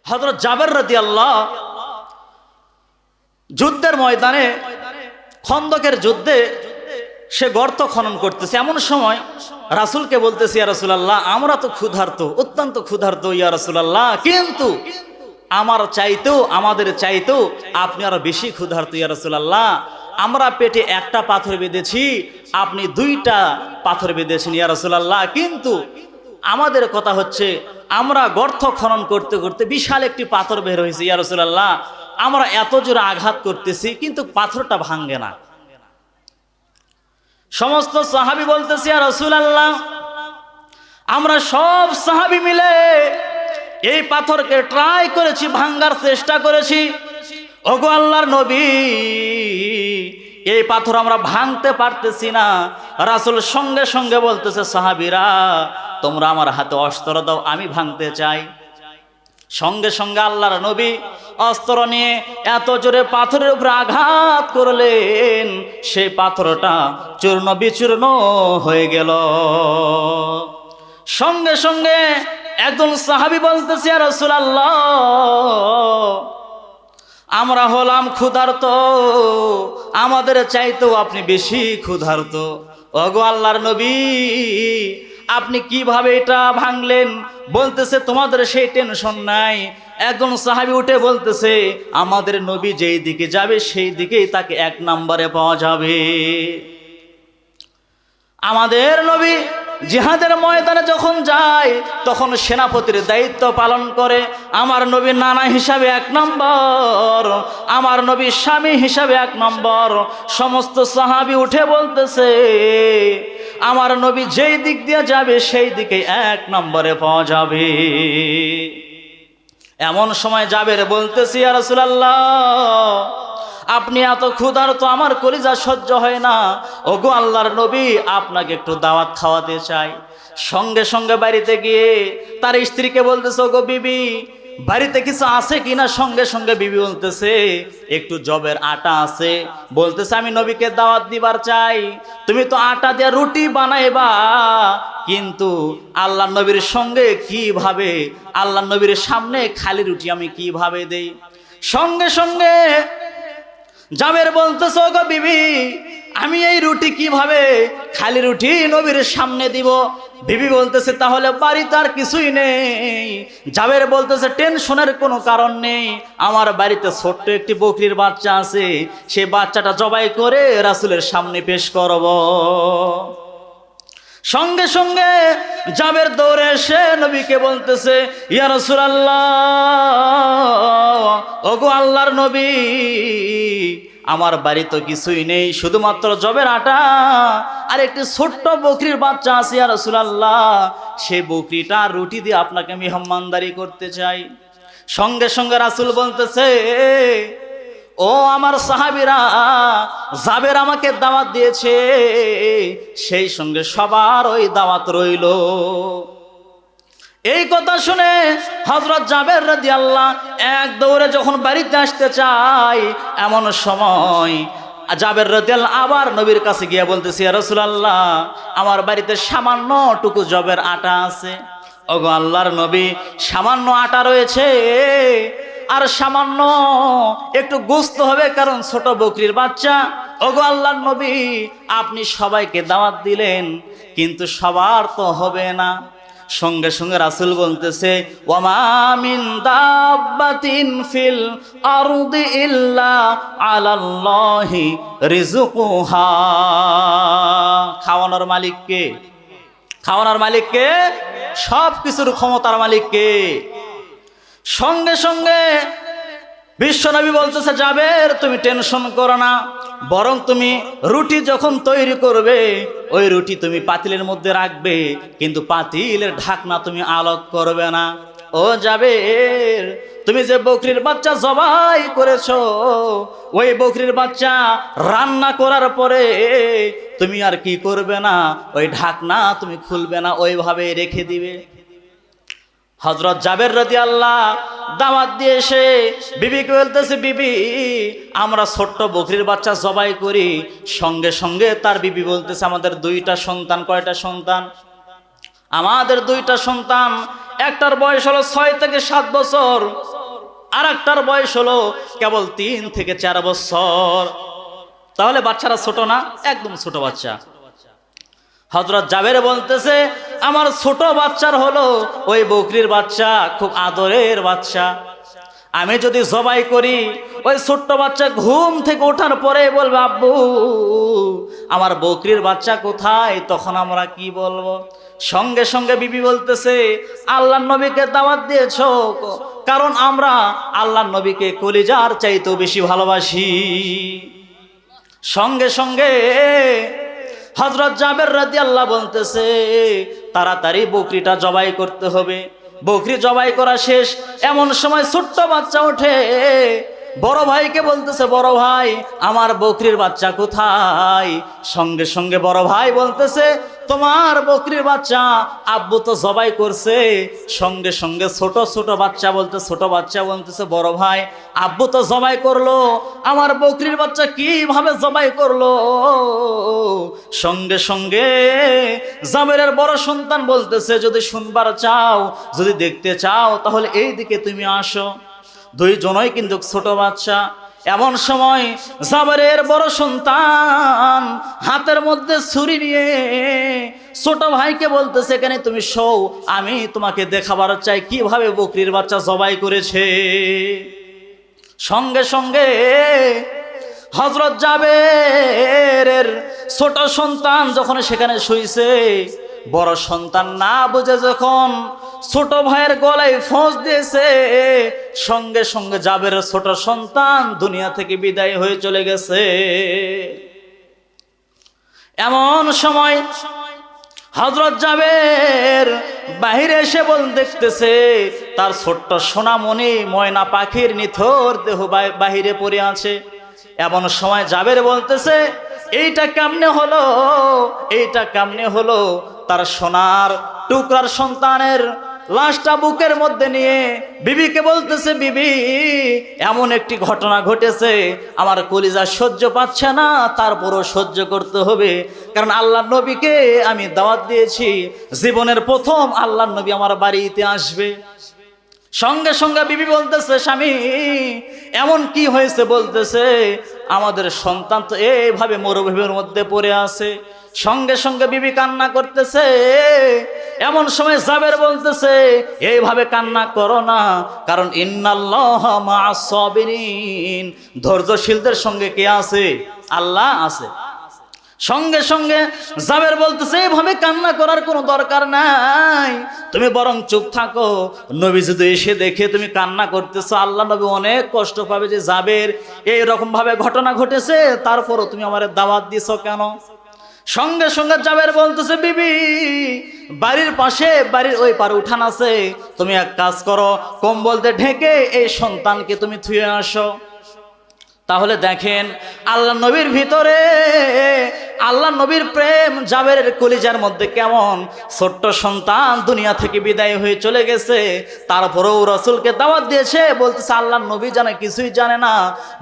হযরত জাবের রাদিয়াল্লাহু যুদ্ধের ময়দানে, খন্দকের যুদ্ধে সে গর্ত খনন করতেছে। এমন সময় রাসূলকে বলতেছে, ইয়া রাসূলুল্লাহ, আমরা তো ক্ষুধার্ত, অত্যন্ত ক্ষুধার্ত ইয়া রাসূলুল্লাহ, কিন্তু আমাদের চাইতেও আপনি আরো বেশি ক্ষুধার্ত ইয়া রাসূলুল্লাহ। আমরা পেটে একটা পাথর বেঁধেছি, আপনি দুইটা পাথর বেঁধেছেন ইয়া রাসূলুল্লাহ। কিন্তু আমাদের কথা হচ্ছে, আমরা গর্ত খনন করতে করতে বিশাল একটি পাথর বের হয়েছে ইয়া রাসূলুল্লাহ, আমরা এত জোরে আঘাত করতেছি কিন্তু পাথরটা ভাঙে না। সমস্ত সাহাবী বলতেছে, ইয়া রাসূলুল্লাহ, আমরা সব সাহাবী মিলে এই পাথরকে ট্রাই করেছি, ভাঙার চেষ্টা করেছি। ওগো আল্লাহর নবী, এই পাথর আমরা ভাঙতে পারতেছি না। রাসূল সঙ্গে সঙ্গে বলতেছে, সাহাবীরা তোমরা আমার হাতে অস্ত্র দাও, আমি ভাঙতে চাই। সঙ্গে সঙ্গে আল্লাহর নবী অস্ত্র নিয়ে এত জোরে পাথরের উপরে আঘাত করলেন, সেই পাথরটা চূর্ণ বিচূর্ণ হয়ে গেল। সঙ্গে সঙ্গে একজন সাহাবী বলতেছে, ইয়া রাসূলুল্লাহ, আমরা হলাম ক্ষুধার্ত, আমাদের চাইতেও আপনি বেশি ক্ষুধার্ত। ওগো আল্লাহর নবী, আপনি কিভাবে এটা ভাঙলেন? বলতেছে, তোমাদের সেই টেনশন নাই। একজন সাহাবী উঠে বলতেছে, আমাদের নবী যেই দিকে যাবে সেই দিকেই তাকে এক নম্বরে পাওয়া যাবে। আমাদের নবী জিহাদের ময়দানে যখন যায় তখন সেনাপতির দায়িত্ব পালন করে। আমার নবী নানা হিসাবে এক নম্বর, আমার নবী স্বামী হিসাবে এক নম্বর। সমস্ত সাহাবী উঠে বলতেছে, আমার নবী যেই দিক দিয়ে যাবে সেই দিকে এক নম্বরে পাওয়া যাবে। এমন সময় জাবের বলতেছি, ইয়া রাসূলুল্লাহ, আপনি এত ক্ষুধার্ত, আমার কলিজা সহ্য হয় না। ওগো আল্লাহর নবী, আপনাকে একটু দাওয়াত খাওয়াতে চাই। সঙ্গে সঙ্গে বাড়িতে গিয়ে তার স্ত্রীকে বলতেছে, ওগো বিবি, বাড়িতে কিছু আছে কিনা? সঙ্গে সঙ্গে বিবি বলতেছে, একটু জবের আটা আছে। বলতেছে, আমি নবীকে দাওয়াত দিবার চাই, তুমি তো আটা দিয়ে রুটি বানাইবা, কিন্তু আল্লাহ নবীর সঙ্গে কিভাবে, আল্লাহ নবীর সামনে খালি রুটি আমি কিভাবে দেই? সঙ্গে সঙ্গে জাবের বলতেছে, ওগো বিবি, আমি এই রুটি কিভাবে খালি রুটি নবীর সামনে দিব? বিবি বলতেছে, তাহলে বাড়িতে আর কিছুই নেই? জাবের বলতেছে, টেনশনের কোনো কারণ নেই, আমার বাড়িতে ছোট্ট একটি বকরির বাচ্চা আছে, সেই বাচ্চাটা জবাই করে রাসূলের সামনে পেশ করব। সঙ্গে সঙ্গে জাবের দৌড়ে এসে নবীকে বলতেছে, ইয়া রাসূলুল্লাহ, ওগো আল্লাহর নবী, আমার বাড়ি তো কিছুই নেই, শুধুমাত্র জবের আটা আর একটি ছোট্ট বকরির বাচ্চা আছে। ইয়া রাসূলুল্লাহ, সেই বকরিটা রুটি দিয়ে আপনাকে মেহমানদারি করতে চাই। সঙ্গে সঙ্গে রাসূল বলতেছে, ও আমার সাহাবীরা, জাবের আমাকে দাওয়াত দিয়েছে, সেই সঙ্গে সবার ওই দাওয়াত রইল। এই কথা শুনে হযরত জাবের রাদিয়াল্লাহু এক দৌড়ে যখন বাড়িতে আসতে চায়, এমন সময় জাবের রাদিয়াল্লাহু আবার নবীর কাছে গিয়ে বলতেছে, ইয়া রাসূলুল্লাহ, আমার বাড়িতে সামান্য টুকু জবের আটা আছে। ওগো আল্লাহর নবী, সামান্য আটা রয়েছে আর সামান্য একটু গোশত হবে, কারণ ছোট বকরির বাচ্চা। ওগো আল্লাহর নবী, আপনি সবাইকে দাওয়াত দিলেন, কিন্তু সবার তো হবে না। সঙ্গে সঙ্গে রাসূল বলতেছে, ওয়ামা মিন দাব্বাতিন ফিল আরদি ইল্লা আলাল্লাহি রিজকুহা। খাওয়ানোর মালিক কে? খাওয়ানোর মালিক কে? সব কিছুর ক্ষমতার মালিক কে? সঙ্গে সঙ্গে বিশ্বনবী বলতেছে, জাবের, তুমি টেনশন করো না, বরং তুমি রুটি যখন তৈরি করবে ওই রুটি তুমি পাতিলের মধ্যে রাখবে, কিন্তু পাতিলের ঢাকনা তুমি আলোক করবে না। ও জাবের, তুমি যে বকরির বাচ্চা জবাই করেছো, ওই বকরির বাচ্চা রান্না করার পরে তুমি আর কি করবে না, ওই ঢাকনা তুমি খুলবে না, ওইভাবে রেখে দিবে। হযরত জাবের রাদিয়াল্লাহু দাওয়াত দিয়ে এসে বিবিকে বলতেছে, বিবি, আমরা ছোট্ট বকরির বাচ্চা জবাই করি। সঙ্গে সঙ্গে তার বিবি বলতেছে, আমাদের দুইটা সন্তান। কয়টা সন্তান? আমাদের দুইটা সন্তান। একটার বয়স হলো 6 থেকে 7 বছর, আর একটার বয়স হলো কেবল 3 থেকে 4 বছর। তাহলে বাচ্চারা ছোট না? একদম ছোট বাচ্চা। হযরত জাবের বলতেছে আমার ছোট বাচ্চার হলো ওই বকরির বাচ্চা, খুব আদরের বাচ্চা। আমি যদি জবাই করি, ওই ছোট্ট বাচ্চা ঘুম থেকে ওঠার পরে বলবে আব্বু আমার বকরির বাচ্চা কোথায়? তখন আমরা কি বলবো? সঙ্গে সঙ্গে বিবি বলতেছে আল্লাহর নবীকে দাওয়াত দিয়েছো, কারণ আমরা আল্লাহর নবীকে কলিজার চাইতেও বেশি ভালোবাসি। সঙ্গে সঙ্গে হযরত জাবের রাদিয়াল্লাহু বলতেছে তাড়াতাড়ি বকরিটা জবাই করতে হবে। বকরি জবাই করা শেষ, এমন সময় ছোট্ট বাচ্চা ওঠে, বড় ভাইকে বলতেছে বড় ভাই আমার বকরির বাচ্চা কোথায়? সঙ্গে সঙ্গে বড় ভাই বলতেছে তোমার বকরির বাচ্চা আব্বু তো জবাই করছে। সঙ্গে সঙ্গে ছোট বাচ্চা বলতেছে বড় ভাই আব্বু তো জবাই করলো, আমার বকরির বাচ্চা কিভাবে জবাই করলো? সঙ্গে সঙ্গে জাবেরের বড় সন্তান বলতেছে যদি শুনবার চাও, যদি দেখতে চাও তাহলে এই দিকে তুমি আসো। দুইজনই কিন্তু ছোট বাচ্চা। এমন সময় জাবেরের বড় সন্তান হাতের মধ্যে ছুরি নিয়ে ছোট ভাইকে বলতেছে এখানে তুমি শোও, আমি তোমাকে দেখাবার চাই কিভাবে বকরির বাচ্চা জবাই করেছে। সঙ্গে সঙ্গে হযরত জাবেরের ছোট সন্তান যখন সেখানে শুইছে, বড় সন্তান না বুঝে যখন ছোট ভাইয়ের গলায় ফোঁস দিয়েছে, সঙ্গে সঙ্গে জাবেরের ছোট সন্তান দুনিয়া থেকে বিদায় হয়ে চলে গেছে। এমন সময় হযরত জাবের বাহিরে এসে দেখতেছে তার ছোট্ট সোনামণি ময়না পাখির নিথর দেহ বাহিরে পড়ে আছে। এমন সময় জাবের বলতেছে এইটা কেমনে হলো? তার সোনার টুকরার সন্তানের লাশটা বুকের মধ্যে নিয়ে বিবিকে বলতেছে বিবি এমন একটি ঘটনা ঘটেছে, আমার কলিজা সহ্য পাচ্ছে না, তারপরও সহ্য করতে হবে, কারণ আল্লাহর নবীকে আমি দাওয়াত দিয়েছি, জীবনের প্রথম আল্লাহর নবী আমার বাড়িতে আসবে। সঙ্গে সঙ্গে বিবি বলতেছে স্বামী এমন কি হয়েছে? বলতেছে আমাদের সন্তান তো এইভাবে মরুভূমির মধ্যে পড়ে আছে। সঙ্গে সঙ্গে বিবি কান্না করতেছে। এমন সময় জাবের বলতেছে এইভাবে কান্না করো না, কারণ ইন্নাল্লাহা মা'আস সাবিরিন, ধৈর্যশীলদের সঙ্গে কে আছে? আল্লাহ আছে। সঙ্গে সঙ্গে জাবের বলতেছে এইভাবে কান্না করার কোনো দরকার নাই, তুমি বরং চুপ থাকো, নবী যদি এসে দেখে তুমি কান্না করতেছো আল্লাহ নবী অনেক কষ্ট পাবে যে জাবের এইরকম ভাবে ঘটনা ঘটেছে, তারপরও তুমি আমার দাওয়াত দিছো কেন? সঙ্গে সঙ্গে জাবের বলতেছে বিবি বাড়ির পাশে বাড়ির ওই পারে উঠান আছে, তুমি এক কাজ করো কম্বল দিয়ে ঢেকে এই সন্তানকে তুমি থুয়ে আসো। তাহলে দেখেন আল্লাহ নবীর ভিতরে আল্লাহ নবীর প্রেম জাবেরের কলিজার মধ্যে কেমন। ছোট্ট সন্তান দুনিয়া থেকে বিদায় হয়ে চলে গেছে, তারপরেও রাসূলকে দাওয়াত দিয়েছে, বলতেছে আল্লাহ নবী জানে কিছুই জানে না,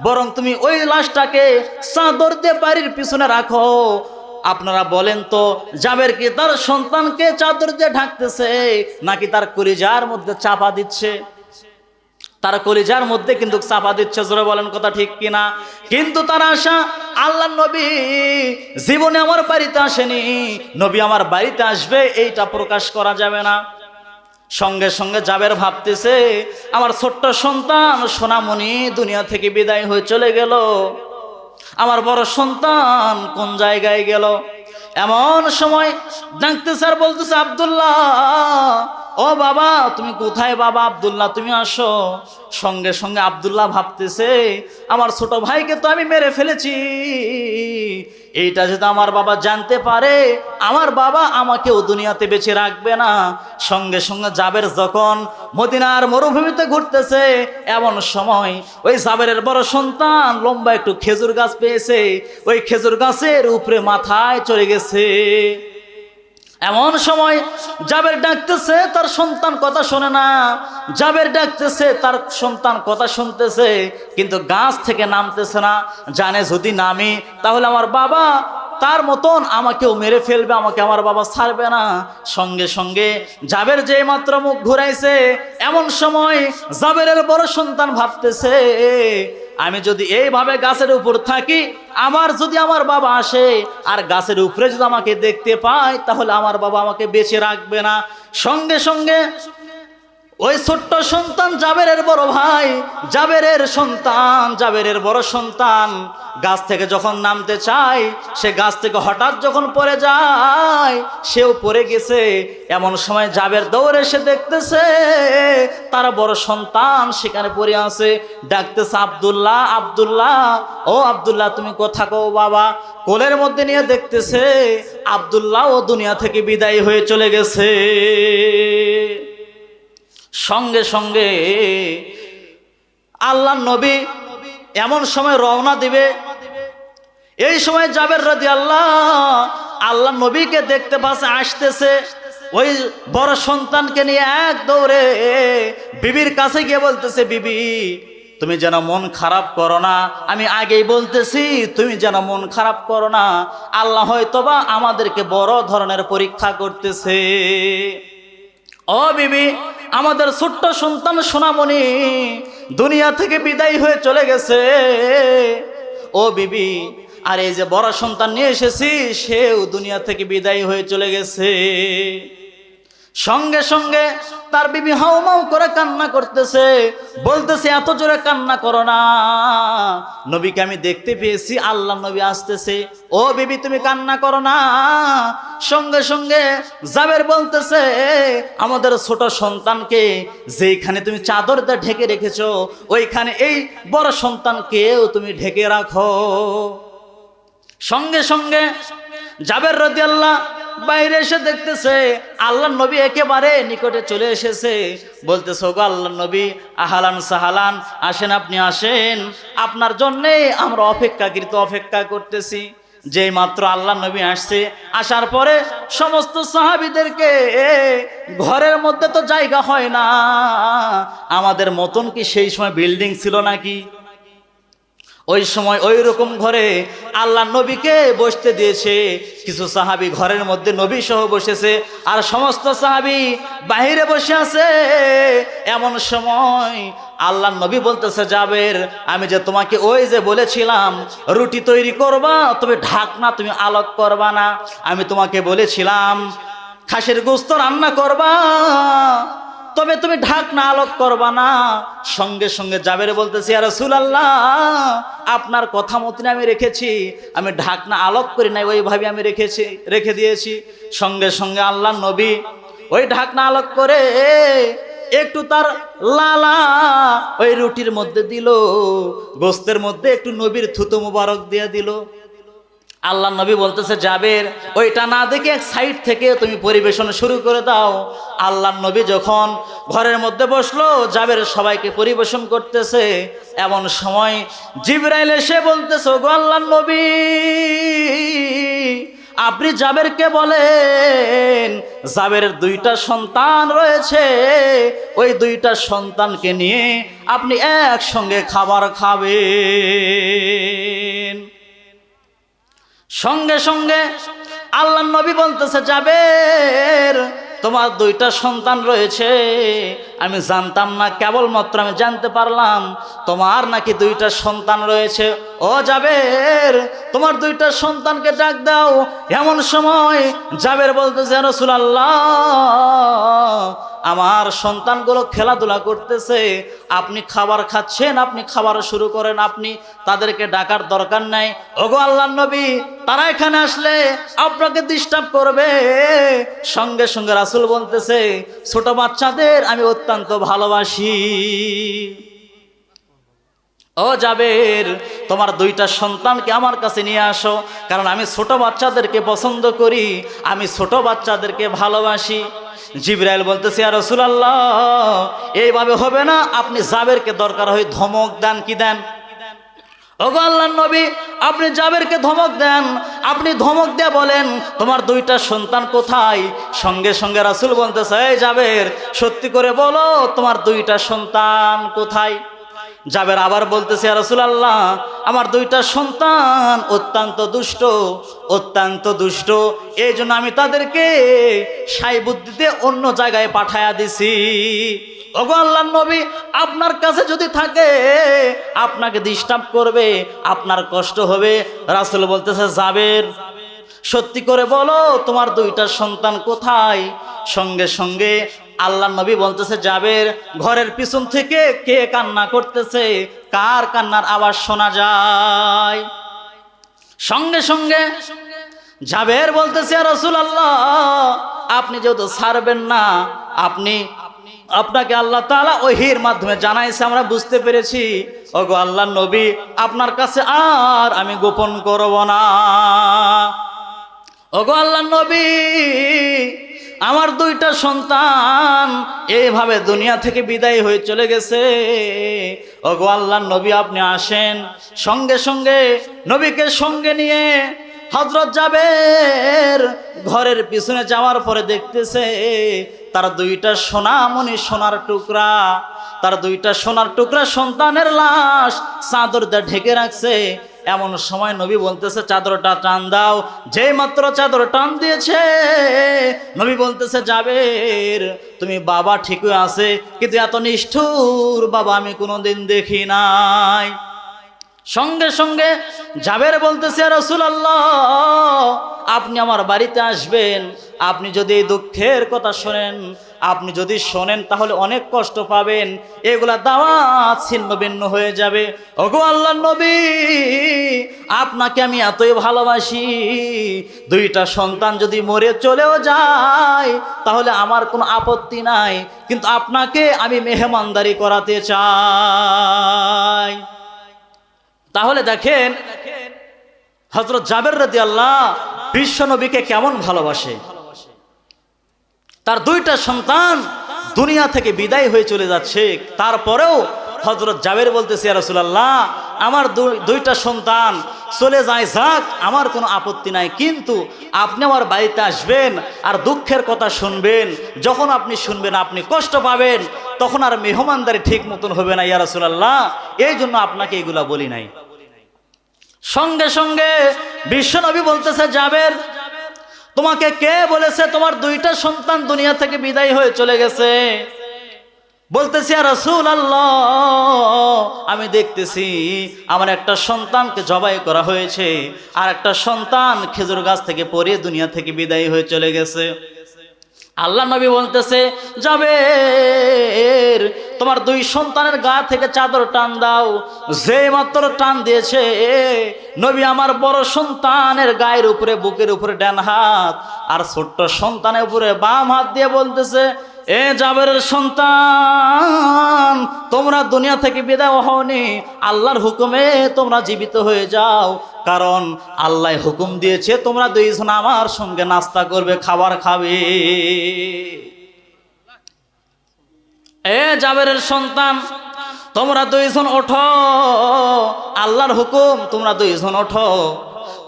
বরং তুমি ওই লাশটাকে চাদর দিয়ে বাড়ির পিছনে রাখো। আপনারা বলেন তো জাবের কি তার সন্তানকে চাদর দিয়ে ঢাকতেছে নাকি তার কলিজার মধ্যে চাপা দিচ্ছে? তার কলিজার মধ্যে কিন্তু চাপা দিচ্ছে। জোরে বলেন কথা ঠিক কিনা? কিন্তু তার আশা আল্লাহ নবী জীবনে আমার বাড়িতে আসেনি, নবী আমার বাড়িতে আসবে এইটা প্রকাশ করা যাবে না। সঙ্গে সঙ্গে জাবের ভাবতেছে আমার ছোট্ট সন্তান সোনামণি দুনিয়া থেকে বিদায় হয়ে চলে গেল, আমার বড় সন্তান কোন জায়গায় গেল? এমন সময় ডাকতেছে আর বলতেছে আব্দুল্লাহ, ও বাবা তুমি কোথায়? বাবা আব্দুল্লাহ তুমি আসো। সঙ্গে সঙ্গে আব্দুল্লাহ ভাবতেছে আমার ছোট ভাইকে তো আমি মেরে ফেলেছি, এইটা যদি আমার বাবা জানতে পারে আমার বাবা আমাকেও দুনিয়াতে বেঁচে রাখবে না। সঙ্গে সঙ্গে জাবের যখন মদিনার মরুভূমিতে ঘুরতেছে, এমন সময় ওই জাবেরের বড় সন্তান লম্বা একটু খেজুর গাছ পেয়েছে, ওই খেজুর গাছের উপরে মাথায় চড়ে গেছে। এমন সময় জাবের ডাকতেছে, তার সন্তান কথা শোনে না। জাবের ডাকতেছে, তার সন্তান কথা শুনতেছে, কিন্তু গাছ থেকে নামতেছে না। জানে যদি নামি তাহলে আমার বাবা তার মতন আমাকেও মেরে ফেলবে, আমাকে আমার বাবা ছাড়বে না। সঙ্গে সঙ্গে জাবের যে মাত্র মুখ ঘুরাইছে, এমন সময় জাবেরের বড় সন্তান ভাবতেছে, আমি যদি এইভাবে গাছের উপর থাকি, যদি আমার বাবা আসে আর গাছের উপরে যদি আমাকে দেখতে পায়, তাহলে আমার বাবা আমাকে বেঁচে রাখবে না। সঙ্গে সঙ্গে ওই ছোট্ট সন্তান জাবেরের বড় ভাই, জাবেরের বড় সন্তান গাছ থেকে যখন নামতে চায়, সে গাছ থেকে হঠাৎ যখন পড়ে যায়, সেও পড়ে গেছে। এমন সময় জাবের দৌড়ে এসে দেখতেছে তার বড় সন্তান সেখানে পড়ে আছে, ডাকতেছে, আব্দুল্লাহ, আব্দুল্লাহ, ও আব্দুল্লাহ, তুমি কোথা গো বাবা? কোলের মধ্যে নিয়ে দেখতেছে আব্দুল্লাহ ও দুনিয়া থেকে বিদায় হয়ে চলে গেছে। সঙ্গে সঙ্গে আল্লাহর নবী এমন সময় রওনা দিবে। এই সময় জাবের আল্লাহর নবীকে দেখতে পাচ্ছে আসতেছে, ওই বড় সন্তানকে নিয়ে এক দৌড়ে বিবির কাছে গিয়ে বলতেছে, বিবি, তুমি যেন মন খারাপ করো না, আমি আগেই বলতেছি তুমি যেন মন খারাপ করো না, আল্লাহ হয়তোবা আমাদেরকে বড় ধরনের পরীক্ষা করতেছে। ও বিবি, আমাদের ছোট্ট সন্তান সোনামণি দুনিয়া থেকে বিদায় হয়ে চলে গেছে। ও বিবি, আর এই যে বড় সন্তান নিয়ে এসেছি, সেও দুনিয়া থেকে বিদায় হয়ে চলে গেছে। সঙ্গে সঙ্গে তার বিবি হাউমাউ করে কান্না করতেছে, বলতেছে, এত জোরে কান্না করো না, নবীকে আমি দেখতে পেয়েছি, আল্লাহ নবী আসতেছে। ও বিবি, তুমি কান্না করো না। সঙ্গে সঙ্গে জাবের বলতেছে, আমাদের ছোট সন্তানকে যেখানে তুমি চাদর দিয়ে ঢেকে রেখেছো, ওইখানে এই বড় সন্তানকেও তুমি ঢেকে রাখো। সঙ্গে সঙ্গে জাবের রাদিয়াল্লাহু বাইরে এসে দেখতেছে আল্লাহর নবী একেবারে নিকটে চলে এসেছে। বলতেছে, ওগো আল্লাহর নবী, আহলান সাহালান, আসেন, আপনি আসেন, আপনার জন্যে আমরা অপেক্ষা করতেছি। যেই মাত্র আল্লাহর নবী আসছে, আসার পরে সমস্ত সাহাবীদেরকে, ঘরের মধ্যে তো জায়গা হয় না, আমাদের মতন কি সেই সময় বিল্ডিং ছিল নাকি? ওই সময় ওই রকম ঘরে আল্লাহ নবীকে বসতে দিয়েছে। কিছু সাহাবী ঘরের মধ্যে নবী সহ বসেছে, আর সমস্ত সাহাবী বাহিরে বসে আছে। এমন সময় আল্লাহ নবী বলতেছে, জাবের, আমি যে তোমাকে ওই যে বলেছিলাম রুটি তৈরি করবা, তবে ঢাকনা তুমি আলোক করবা না, আমি তোমাকে বলেছিলাম খাসির গোশত রান্না করবা, তবে তুমি ঢাকনা আলোক করবা না। সঙ্গে সঙ্গে জাবের বলতেছি, ইয়া রাসূলুল্লাহ, আপনার কথা মতন আমি রেখেছি, আমি ঢাকনা আলোক করি নাই, ওইভাবে আমি রেখে দিয়েছি। সঙ্গে সঙ্গে আল্লাহর নবী ওই ঢাকনা আলোক করে একটু তার লালা ওই রুটির মধ্যে দিল, গোশতের মধ্যে একটু নবীর থুতু মুবারক দিয়ে দিল। আল্লাহ নবী বলতেছে, জাবের, ওইটা না দেখে এক সাইড থেকে তুমি পরিবেশন শুরু করে দাও। আল্লাহ নবী যখন ঘরের মধ্যে বসলো, জাবের সবাইকে পরিবেশন করতেছে। এমন সময় জিবরাইল এসে বলতেছে, ওগো আল্লাহ নবী, আপনি জাবেরকে বলেন, জাবেরের দুইটা সন্তান রয়েছে, ওই দুইটা সন্তানকে নিয়ে আপনি একসঙ্গে খাবার খাবেন। সঙ্গে সঙ্গে আল্লাহর নবী বলতেছে, জাবের, তোমার দুইটা সন্তান রয়েছে, আমি জানতাম না, কেবলমাত্র আমি জানতে পারলাম তোমার নাকি দুইটা সন্তান রয়েছে। ও জাবের, তোমার দুইটা সন্তানকে ডাক দাও। এমন সময় জাবের বলতেছে, ইয়া রাসূলুল্লাহ, আমার সন্তানগুলো খেলাধুলা করতেছে, আপনি খাবার খাচ্ছেন, আপনি খাবার শুরু করেন, আপনি তাদেরকে ডাকার দরকার নাই। ওগো আল্লাহর নবী, তারা এখানে আসলে আপনাকে ডিস্টার্ব করবে। সঙ্গে সঙ্গে রাসূল বলতেছে, ছোট বাচ্চাদের আমি অত্যন্ত ভালোবাসি। ও জাবের, তোমার দুইটা সন্তানকে আমার কাছে নিয়ে আসো, কারণ আমি ছোট বাচ্চাদেরকে পছন্দ করি, আমি ছোট বাচ্চাদেরকে ভালোবাসি। জিবরাইল বলতেছে, ইয়া রাসূলুল্লাহ, এইভাবে হবে না, আপনি জাবেরকে দরকার হয় ধমক দেন। কি দেন? ওগো আল্লাহর নবী, আপনি জাবেরকে ধমক দেন, আপনি ধমক দিয়ে বলেন, তোমার দুইটা সন্তান কোথায়? সঙ্গে সঙ্গে রাসূল বলতেছে, এই জাবের, সত্যি করে বলো, তোমার দুইটা সন্তান কোথায়? জাবের আবার বলতেছে ইয়া রাসূলুল্লাহ, আমার দুইটা সন্তান অত্যন্ত দুষ্ট, এই জন্য আমি তাদেরকে সাই বুদ্ধিতে অন্য জায়গায় পাঠায়া দিছি। ওগো আল্লাহর নবী, আপনার কাছে যদি থাকে আপনাকে ডিস্টার্ব করবে, আপনার কষ্ট হবে। রাসূল বলতেছে জাবের, সত্যি করে বলো তোমার দুইটা সন্তান কোথায়? সঙ্গে সঙ্গে আল্লাহর নবী বলতেছে জাবের, ঘরের পিছন থেকে কে কান্না করতেছে, কার কান্নার আওয়াজ শোনা যায়। সঙ্গে সঙ্গে জাবের বলতেছে ইয়া রাসূলুল্লাহ, আপনি যেহেতু ছাড়বেন না, আপনাকে আল্লাহ তাআলা ওহীর মাধ্যমে জানাইছে, আমরা বুঝতে পেরেছি। ওগো আল্লাহর নবী, আপনার কাছে আর আমি গোপন করব না। ওগো আল্লাহর নবী, আমার দুইটা সন্তান এইভাবে দুনিয়া থেকে বিদায় হয়ে চলে গেছে। ওগো আল্লাহর নবী, আপনি আসেন। সঙ্গে সঙ্গে নবীকে সঙ্গে নিয়ে হযরত জাবের ঘরের পিছনে যাওয়ার পরে দেখতেছে তার দুইটা সোনামণি, সোনার টুকরা সন্তানের লাশ চাদর দিয়ে ঢেকে রাখছে। এমন সময় নবী বলতেছে চাদরটা টান দাও। যেই মাত্র চাদর টান দিয়েছে, নবী বলতেছে জাবের, তুমি বাবা ঠিকই আছে, কিন্তু এত নিষ্ঠুর বাবা আমি কোনোদিন দেখি নাই। সঙ্গে সঙ্গে জাবের বলতেছে ইয়া রাসূলুল্লাহ, আপনি আমার বাড়িতে আসবেন। আপনি যদি এই দুঃখের কথা শোনেন, তাহলে অনেক কষ্ট পাবেন, এগুলা দাওয়াত ছিন্ন ভিন্ন হয়ে যাবে। ওগো আল্লাহর নবী, আপনাকে আমি এতই ভালোবাসি, দুইটা সন্তান যদি মরে চলেও যায় তাহলে আমার কোনো আপত্তি নাই, কিন্তু আপনাকে আমি মেহমানদারি করাতে চাই। তাহলে দেখেন হযরত জাবের রাদিয়াল্লাহু বিশ্ব নবীকে কেমন ভালোবাসে। তার দুইটা সন্তান দুনিয়া থেকে বিদায় হয়ে চলে যাচ্ছে, তারপরেও হযরত জাবের বলতেছে ইয়া রাসূলুল্লাহ, আমার দুইটা সন্তান চলে যায় যাক, আমার কোনো আপত্তি নাই, কিন্তু আপনি আমার বাড়িতে আসবেন আর দুঃখের কথা শুনবেন। যখন আপনি শুনবেন আপনি কষ্ট পাবেন, তখন আর মেহমানদারি ঠিক মতন হবে না ইয়া রাসূলুল্লাহ, এই জন্য আপনাকে এগুলা বলি নাই। সঙ্গে সঙ্গে বিশ্বনবী বলতেছে জাবের, তোমাকে কে বলেছে তোমার দুইটা সন্তান দুনিয়া থেকে বিদায় হয়ে চলে গেছে? বলতেছি ইয়া রাসূলুল্লাহ, আমি দেখতেছি আমার একটা সন্তানকে জবাই করা হয়েছে, আর একটা সন্তান খেজুর গাছ থেকে পড়ে দুনিয়া থেকে বিদায় হয়ে চলে গেছে। আল্লাহ নবী বলতেছে জাবের, তোমার দুই সন্তানের গা থেকে চাদর টান দাও। যে মাত্র টান দিয়েছে, নবী আমার বড় সন্তানের গায়ের উপরে, বুকের উপরে ডান হাত, আর ছোট্ট সন্তানের উপরে বাম হাত দিয়ে বলতেছে, এ জাবেরের সন্তান, তোমরা দুনিয়া থেকে বিদায় হওনি, আল্লাহর হুকুমে তোমরা জীবিত হয়ে যাও, কারণ আল্লাহ হুকুম দিয়েছে তোমরা দুইজন আমার সঙ্গে নাস্তা করবে, খাবার খাবে। এ জাবেরের সন্তান, তোমরা দুইজন ওঠো, আল্লাহর হুকুম, তোমরা দুইজন ওঠো,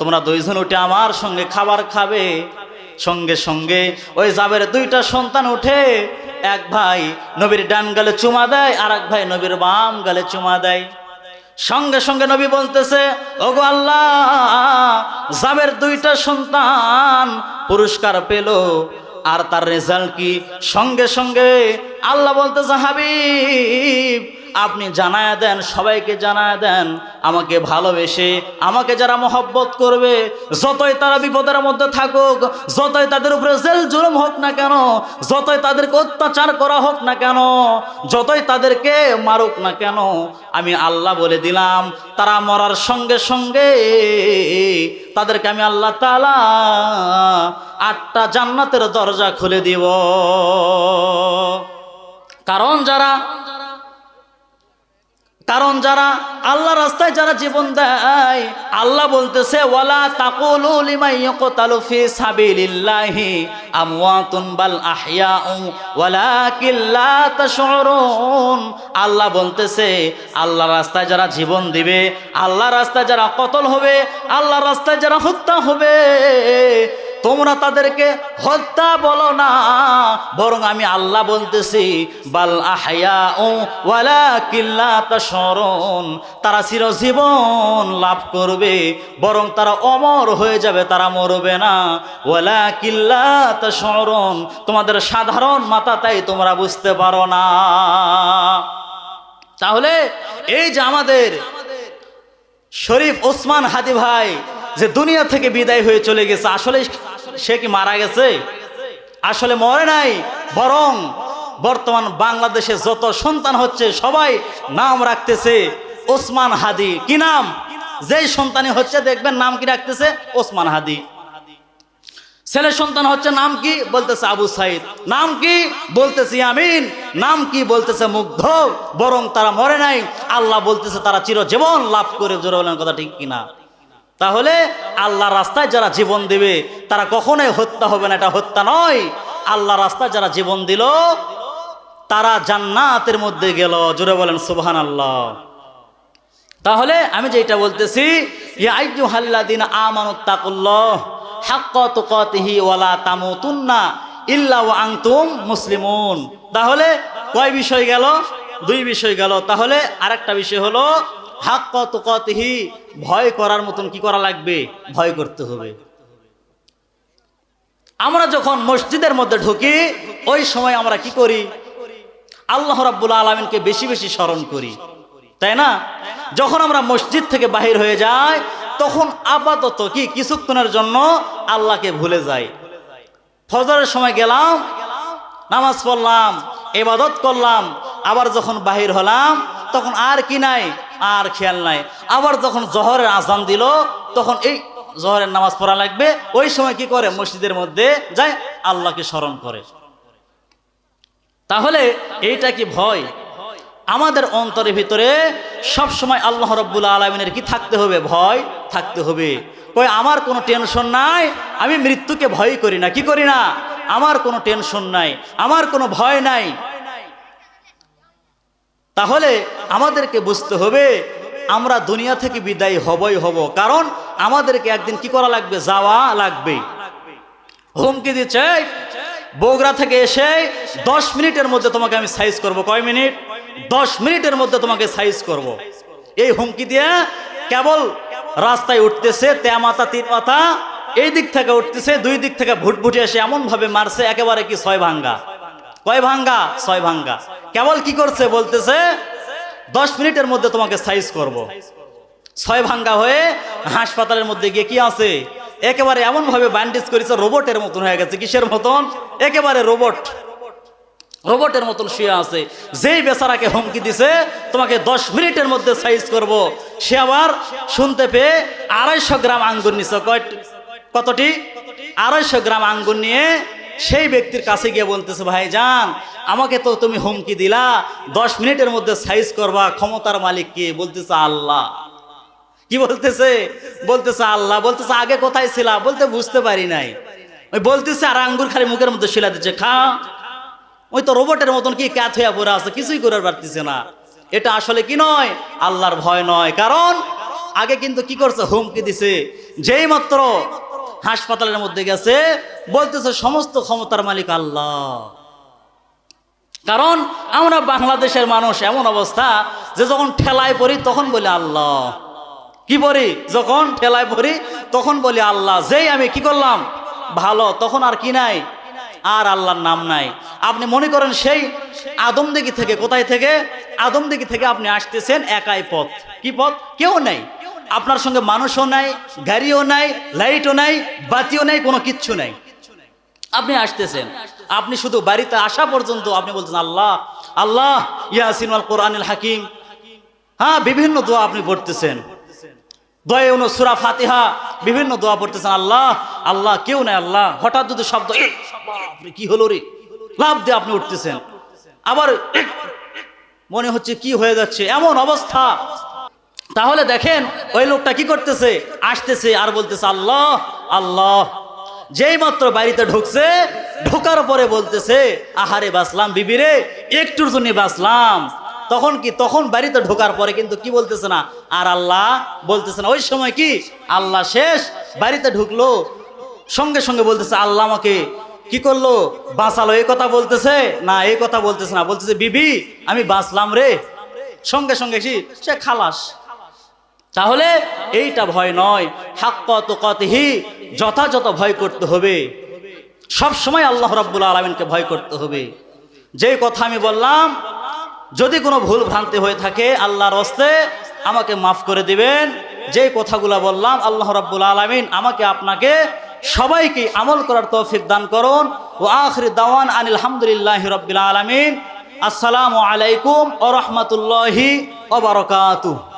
তোমরা দুইজন উঠে আমার সঙ্গে খাবার খাবে। সঙ্গে সঙ্গে ওই জাবের দুইটা সন্তান উঠে, এক ভাই নবীর ডান গালে চুমা দেয়, আর এক ভাই নবীর বাম গালে চুমা দেয়। সঙ্গে সঙ্গে নবী বলতেছে, ওগো আল্লাহ, জাবের দুইটা সন্তান পুরস্কার পেল, আর তার রেজাল্ট কি? সঙ্গে সঙ্গে আল্লাহ বলতেছে, হাবিব আপনি জানায়া দেন, সবাইকে জানায়া দেন, আমাকে ভালোবেসে আমাকে যারা মহব্বত করবে, যতই তারা বিপদের মধ্যে থাকুক, যতই তাদের উপরে জেল জুলুম হোক না কেন, যতই তাদেরকে অত্যাচার করা হোক না কেন, যতই তাদেরকে মারুক না কেন, আমি আল্লাহ বলে দিলাম, তারা মরার সঙ্গে সঙ্গে তাদেরকে আমি আল্লাহ তাআলা 8টা জান্নাতের দরজা খুলে দিব। কারণ যারা আল্লাহ রাস্তায় যারা জীবন দেয়, আল্লাহ বলতেছে, ওয়ালা তাকুলু লিমান ইয়াকতালু ফি সাবিলিল্লাহি আমওয়াতুন বাল আহইয়াউ ওয়ালাকিন লা তাশউরুন। আল্লাহ বলতেছে, আল্লাহ রাস্তায় যারা জীবন দিবে, আল্লাহ রাস্তায় যারা কতল হবে, আল্লাহ রাস্তায় যারা হত্যা হবে, তোমরা তাদেরকে হত্যা বলো না, বরং আমি আল্লাহ বলতেছি বাল আহয়াউ ওয়ালাকিন লা তাশউরুন, তারা চিরজীবন লাভ করবে, বরং তারা অমর হয়ে যাবে, তারা মরবে না। ওয়ালাকিন লা তাশউরুন, তোমাদের সাধারণ মাথা তাই তোমরা বুঝতে পারো না। তাহলে এই যে আমাদের শরীফ ওসমান হাদি ভাই যে দুনিয়া থেকে বিদায় হয়ে চলে গেছে, আসলে সে কি মারা গেছে? আসলে মরে নাই, বরং বর্তমান বাংলাদেশে যত সন্তান হচ্ছে সবাই নাম রাখতেছে ওসমান হাদি। কি নাম? যেই সন্তানই হচ্ছে দেখবেন নাম কি রাখতেছে? ওসমান হাদি। ছেলে সন্তান হচ্ছে নাম কি? বলতেছে আবু সাইদ। নাম কি? বলতেছে ইয়ামিন। নাম কি? বলতেছে মুগ্ধ। বরং তারা মরে নাই, আল্লাহ বলতেছে তারা চিরজীবন লাভ করে। জোরে বলেন কথা ঠিক কিনা? তাহলে আল্লাহর রাস্তায় যারা জীবন দেবে তারা কখনোই হত্যা হবে না, এটা হত্যা নয়। আল্লাহর রাস্তায় যারা জীবন দিল তারা জান্নাতের মধ্যে গেল। জোরে বলেন সুবহানাল্লাহ। তাহলে আমি যেটা বলতেছি, ইয়া আইয়ুহাল্লাযীনা আমানুত্তাকুল্লাহ হাক্কা তুকাতিহি ওয়ালা তামুতুন্না ইল্লা ওয়া আনতুম মুসলিমুন। তাহলে কয় বিষয় গেল? দুই বিষয় গেল। তাহলে আরেকটা বিষয় হলো হাক্কা তুকাতিহি, ভয় করার মতন কি করা লাগবে? ভয় করতে হবে। আমরা যখন মসজিদের মধ্যে ঢুকি ওই সময় আমরা কি করি? আল্লাহ রাব্বুল আলামিনকে বেশি বেশি স্মরণ করি, তাই না? যখন আমরা মসজিদ থেকে বাহির হয়ে যাই তখন আপাতত কি কিছুক্ষণের জন্য আল্লাহকে ভুলে যাই। ফজরের সময় গেলাম, নামাজ পড়লাম, ইবাদত করলাম, আবার যখন বাহির হলাম তখন আর কি নাই? আর খেয়াল নাই। আবার যখন জোহরের আজান দিল তখন এই জোহরের নামাজ পড়া লাগবে, ওই সময় কি করে? মসজিদের মধ্যে যায়, আল্লাহকে স্মরণ করে। তাহলে এইটা কি ভয়? আমাদের অন্তরের ভিতরে সব সময় আল্লাহ রাব্বুল আলামিনের কি থাকতে হবে? ভয় থাকতে হবে। কই আমার কোনো টেনশন নাই, আমি মৃত্যুকে ভয় করি না। কি করি না? আমার কোনো টেনশন নাই, আমার কোনো ভয় নাই। তাহলে আমাদেরকে বুঝতে হবে আমরা দুনিয়া থেকে বিদায় হবই হব, কারণ আমাদেরকে একদিন কি করা লাগবে? যাওয়া লাগবে। হুমকি দিচ্ছে বগুড়া থেকে এসে 10 মিনিটের মধ্যে তোমাকে আমি সাইজ করব। কয় মিনিট? 10 মিনিটের মধ্যে তোমাকে সাইজ করব। এই হুমকি দিয়ে কেবল রাস্তায় উঠতেছে তেমাতা তিন মাথা, এই দিক থেকে উঠতেছে, দুই দিক থেকে ভুটভুটে এসে এমন ভাবে মারছে একেবারে কি 6 ভাঙ্গা। কয় ভাঙ্গা? 6 ভাঙ্গা। কেবল কি করছে? বলতেছে 10 মিনিটের মধ্যে তোমাকে সাইজ করব। 6 ভাঙ্গা হয়ে হাসপাতালের মধ্যে গিয়ে কি আছে? একেবারে এমন ভাবে ব্যান্ডেজ করেছে রোবটের মতন হয়ে গেছে। কিসের মতন? একেবারে রোবটের মতন শুয়ে আছে। যেই বেচারাকে হুমকি দিছে তোমাকে 10 মিনিটের মধ্যে সাইজ করব, সে আবার শুনতে পেয়ে 250 গ্রাম আঙ্গুর নিছে। কতটি? 250 গ্রাম আঙ্গুর নিয়ে সেই ব্যক্তির কাছে গিয়ে বলতেছে, ভাইজান আমাকে তো তুমি হুমকি দিলা 10 মিনিটের মধ্যে সাইজ করবা, ক্ষমতার মালিক কে? বলতেছে আল্লাহ। কি বলতেছে? বলতেছে আল্লাহ। বলতেছে আগে কোথায় ছিলা? বলতে বুঝতে পারি নাই। ওই বলতেছে আর আঙ্গুর খালি মুখের মধ্যে শিলা দিচ্ছে, খা। ওই তো রোবটের মতন কি ক্যাথ হইয়া পড়ে আছে, কিছুই করার পারতেছে না। এটা আসলে কি নয়? আল্লাহর ভয় নয়। কারণ আগে কিন্তু কি করছে? হুমকি দিছে। যেই মাত্র হাসপাতালের মধ্যে গেছে বলতেছে সমস্ত ক্ষমতার মালিক আল্লাহ। কারণ আমরা বাংলাদেশের মানুষ এমন অবস্থা যে যখন ঠেলায় পড়ি তখন বলি আল্লাহ। কি পড়ি? যখন ঠেলায় পড়ি তখন বলি আল্লাহ। যেই আমি কি করলাম? ভালো, তখন আর কি নাই? আর আল্লাহর নাম নাই। আপনি মনে করেন সেই আদমদিঘি থেকে, কোথায় থেকে? আদমদিঘি থেকে আপনি আসতেছেন একাই পথ। কি পথ? কেউ নাই আপনার সঙ্গে, মানুষও নাই, গাড়িও নাই, লাইটও নাই, বাতিও নাই, কোনো কিচ্ছু নাই। আপনি আসতেছেন, আপনি শুধু বাড়িতে আসা পর্যন্ত আপনি বলছেন আল্লাহ আল্লাহ, ইয়াসিন ওয়াল কোরআনুল হাকিম। হ্যাঁ, বিভিন্ন দোয়া আপনি পড়তেছেন, দোয়া সূরা ফাতিহা, বিভিন্ন দোয়া পড়তেছেন আল্লাহ আল্লাহ। কেউ নাই আল্লাহ। হঠাৎ যদি শব্দ কি হলো রে, লাভ দিয়ে আপনি উঠতেছেন, আবার মনে হচ্ছে কি হয়ে যাচ্ছে, এমন অবস্থা। তাহলে দেখেন ওই লোকটা কি করতেছে? আসতেছে আর বলতেছে আল্লাহ আল্লাহ। যেই মাত্র বাড়িতে ঢুকছে, ঢোকার পরে বলতেছে আহারে বাঁচলাম বিবিরে, একটুর জন্য বাঁচলাম। তখন কি? তখন বাড়িতে ঢোকার পরে কিন্তু কি বলতেছে না আর আল্লাহ বলতেছে না। ওই সময় কি? আল্লাহ শেষ। বাড়িতে ঢুকলো, সঙ্গে সঙ্গে বলতেছে আল্লাহ আমাকে কি করলো, বাঁচালো, এই কথা বলতেছে না, এই কথা বলতেছে না, বলতেছে বিবি আমি বাঁচলাম রে, সঙ্গে সঙ্গে সে খালাস। তাহলে এইটা ভয় নয়, হাক্ক তুকাতিহি, যথাযথ ভয় করতে হবে, সব সময় আল্লাহ রাব্বুল আলামিনকে ভয় করতে হবে। যে কথা আমি বললাম, যদি কোনো ভুল ভ্রান্তি হয়ে থাকে আল্লাহর হস্তে আমাকে মাফ করে দিবেন। যে কথাগুলো বললাম আল্লাহ রাব্বুল আলামিন আমাকে আপনাকে সবাইকে আমল করার তৌফিক দান করুন। ওয়া আখির দাওয়ান আনিল হামদুলিল্লাহি রাব্বিল আলামিন। আসসালামু আলাইকুম ওয়া রাহমাতুল্লাহি ওয়া বারাকাতুহু।